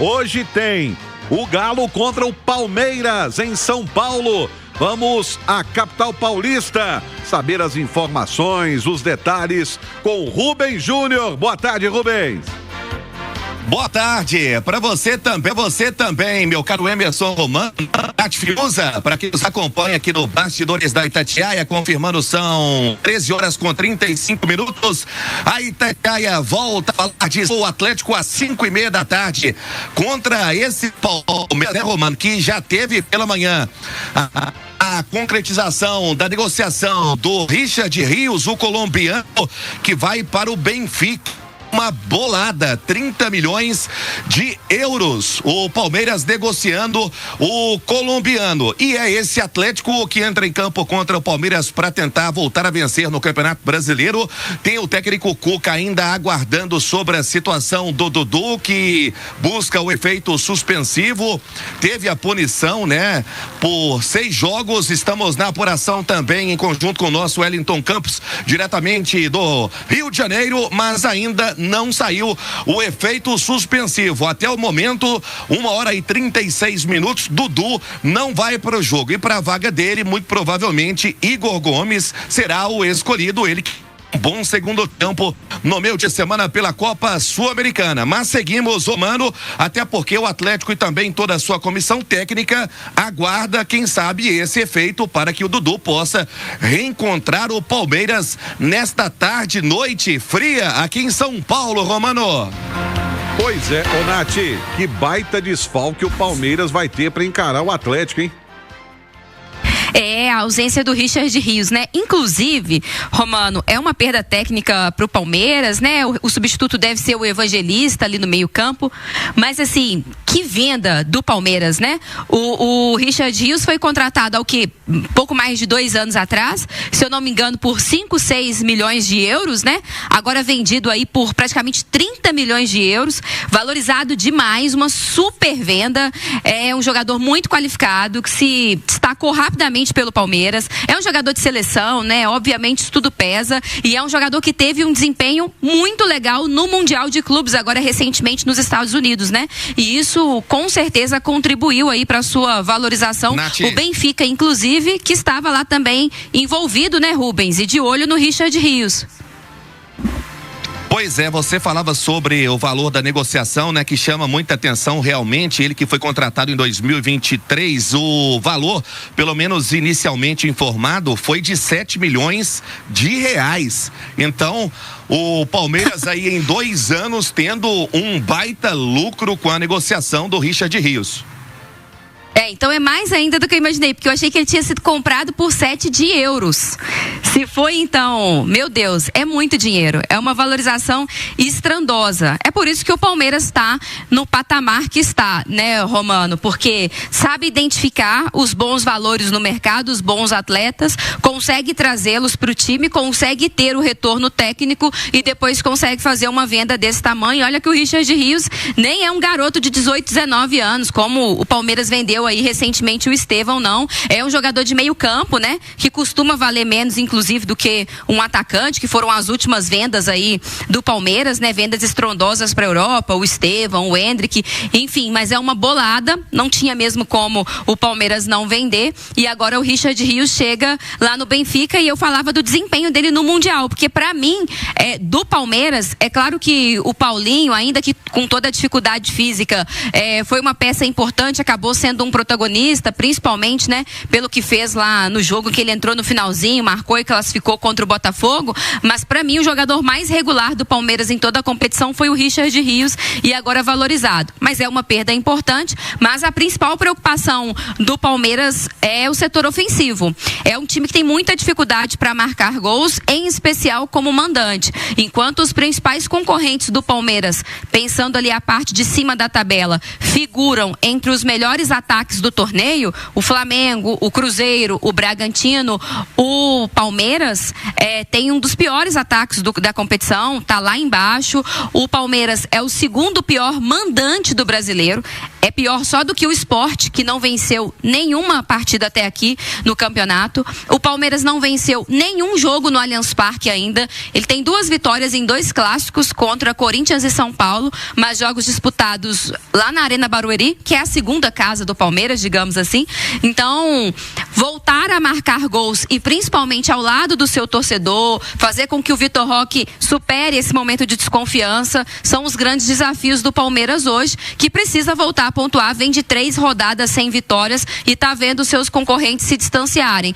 Hoje tem o Galo contra o Palmeiras em São Paulo. Vamos à capital paulista saber as informações, os detalhes com o Rubens Júnior. Boa tarde, Rubens. Boa tarde, para você também, meu caro Emerson Romano, Tati Fiuza, para quem nos acompanha aqui no Bastidores da Itatiaia, confirmando são 13h35. A Itatiaia volta a falar de o Atlético às 5:30 da tarde contra esse Palmeiras, né, Romano, que já teve pela manhã a concretização da negociação do Richard Rios, o colombiano, que vai para o Benfica. Uma bolada, 30 milhões de euros. O Palmeiras negociando o colombiano. E é esse Atlético que entra em campo contra o Palmeiras para tentar voltar a vencer no Campeonato Brasileiro. Tem o técnico Cuca ainda aguardando sobre a situação do Dudu, que busca o efeito suspensivo. Teve a punição, né? Por 6 jogos. Estamos na apuração também em conjunto com o nosso Wellington Campos, diretamente do Rio de Janeiro, mas ainda não saiu o efeito suspensivo. Até o momento, 1h36. Dudu não vai para o jogo. E para a vaga dele, muito provavelmente, Igor Gomes será o escolhido. Ele que um bom segundo tempo no meio de semana pela Copa Sul-Americana. Mas seguimos, Romano, até porque o Atlético e também toda a sua comissão técnica aguarda, quem sabe, esse efeito para que o Dudu possa reencontrar o Palmeiras nesta tarde, noite fria aqui em São Paulo, Romano. Pois é, ô Nath, que baita desfalque o Palmeiras vai ter para encarar o Atlético, hein? É, a ausência do Richard Rios, né? Inclusive, Romano, é uma perda técnica pro Palmeiras, né? O substituto deve ser o Evangelista ali no meio-campo. Mas, assim, que venda do Palmeiras, né? O Richard Rios foi contratado há pouco mais de 2 anos atrás, se eu não me engano, por 5, 6 milhões de euros, né? Agora vendido aí por praticamente 30 milhões de euros, valorizado demais, uma super venda. É um jogador muito qualificado, que se destacou rapidamente pelo Palmeiras, é um jogador de seleção, né? Obviamente isso tudo pesa, e é um jogador que teve um desempenho muito legal no Mundial de Clubes, agora recentemente nos Estados Unidos, né? E isso com certeza contribuiu aí para sua valorização. Nath. O Benfica, inclusive, que estava lá também envolvido, né, Rubens? E de olho no Richard Rios. Pois é, você falava sobre o valor da negociação, né, que chama muita atenção realmente. Ele que foi contratado em 2023, o valor, pelo menos inicialmente informado, foi de 7 milhões de reais. Então, o Palmeiras aí em 2 anos tendo um baita lucro com a negociação do Richard Rios. Então é mais ainda do que eu imaginei, porque eu achei que ele tinha sido comprado por 7 de euros. Se foi, então, meu Deus, é muito dinheiro. É uma valorização estrondosa. É por isso que o Palmeiras está no patamar que está, né, Romano? Porque sabe identificar os bons valores no mercado, os bons atletas, consegue trazê-los para o time, consegue ter o retorno técnico e depois consegue fazer uma venda desse tamanho. Olha que o Richard Rios nem é um garoto de 18, 19 anos, como o Palmeiras vendeu aí recentemente o Estevão, não. É um jogador de meio campo, né? Que costuma valer menos, inclusive, do que um atacante, que foram as últimas vendas aí do Palmeiras, né? Vendas estrondosas para a Europa, o Estevão, o Endrick, enfim, mas é uma bolada, não tinha mesmo como o Palmeiras não vender, e agora o Richard Rios chega lá no Benfica, e eu falava do desempenho dele no Mundial, porque para mim, do Palmeiras, é claro que o Paulinho, ainda que com toda a dificuldade física, foi uma peça importante, acabou sendo um protagonista, principalmente, né, pelo que fez lá no jogo que ele entrou no finalzinho, marcou e classificou contra o Botafogo, mas para mim o jogador mais regular do Palmeiras em toda a competição foi o Richard Rios, e agora valorizado. Mas é uma perda importante, mas a principal preocupação do Palmeiras é o setor ofensivo. É um time que tem muita dificuldade para marcar gols, em especial como mandante. Enquanto os principais concorrentes do Palmeiras, pensando ali a parte de cima da tabela, figuram entre os melhores ataques do torneio, o Flamengo, o Cruzeiro, o Bragantino, o Palmeiras tem um dos piores ataques da competição, tá lá embaixo. O Palmeiras é o segundo pior mandante do brasileiro, É pior só do que o Sport, que não venceu nenhuma partida até aqui no campeonato. O Palmeiras não venceu nenhum jogo no Allianz Parque ainda. Ele tem 2 vitórias em 2 clássicos contra Corinthians e São Paulo, mas jogos disputados lá na Arena Barueri, que é a segunda casa do Palmeiras, digamos assim. Então, voltar a marcar gols e principalmente ao lado do seu torcedor, fazer com que o Vitor Roque supere esse momento de desconfiança, são os grandes desafios do Palmeiras hoje, que precisa voltar a pontuar. Vem de 3 rodadas sem vitórias e está vendo seus concorrentes se distanciarem.